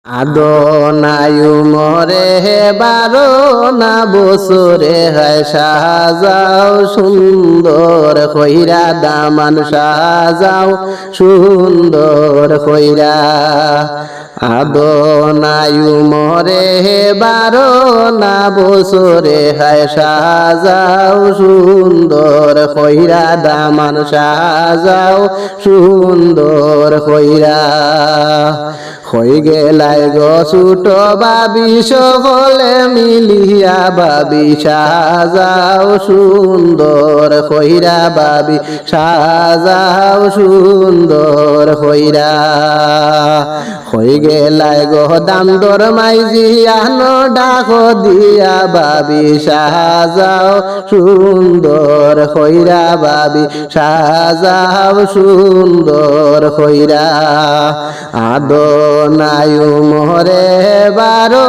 আদনায়ু মরে বারো না বছরে হয় সাজাও সুন্দর কইরা দামান সাজাও সুন্দর কইরা আদনায়ু মরে বারো না বছরে হয় সাজাও সুন্দর কইরা দামান সাজাও সুন্দর কইরা হই গেলাই গো ছোট বাবি সকলে মিলিয়া বাবি সাজাও সুন্দর কইরা বাবি সাজাও সুন্দর কইরা হই গেলাই গো দামদর মাইজি আনো ডাক দিয়া বাবি সাজাও সুন্দর কইরা বাবি সাজাও সুন্দর কইরা আদনায়ু মরে বারো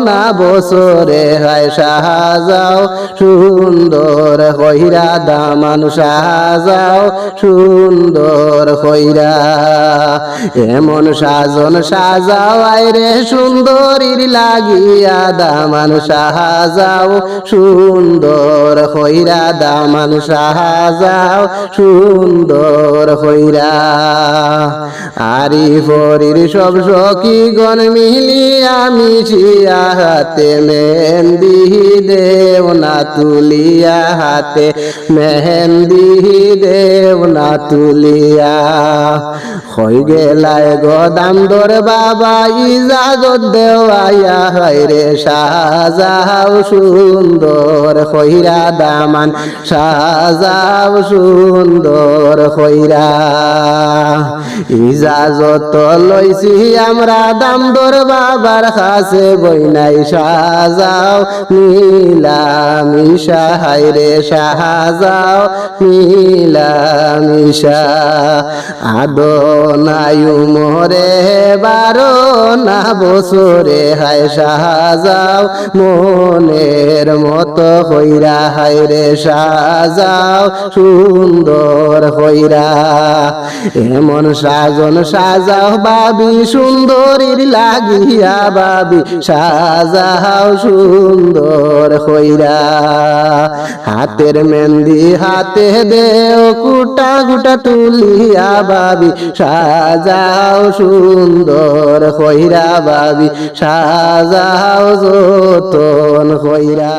না বছরে হয় সাজাও সুন্দর কইরা দামান সাজাও সুন্দর কইরা এমন সাজন সাজাও আইরে সুন্দরীর লাগিয়া দামান সাজাও সুন্দর কইরা দামান সাজাও সুন্দর কইরা আরি ফরির সব সখী গণ মিলিয়া মিশিয়া হাতে মেহেন্দি দেও না তুলিয়া হাতে মেহেন্দি দেও না তুলিয়া হই গেলায় গদামদর বাবা ইজাজত দেওয়াইয়া হায়রে সাজাও সুন্দর কইরা দামান সাজাও সুন্দর কইরা ইজাজত লইছি আমরা দামদর বাবার কাছে বইনাই সাজাও মিলামিশা হায়রে সাজাও মিলামিশা আদনায়ু মরে বারো না বছরে হায় সাজাও মনের মতো কইরা হায়রে সাজাও সুন্দর কইরা এমন সাজন সাজাও বাবি সুন্দরীর লাগিয়া বাবি সাজাও সুন্দর কইরা হাতের মেহেন্দি হাতে দেও কুটা কুটা তুলিয়া বাবি সাজাও সুন্দর কইরা বাবি সাজাও যতন কইরা।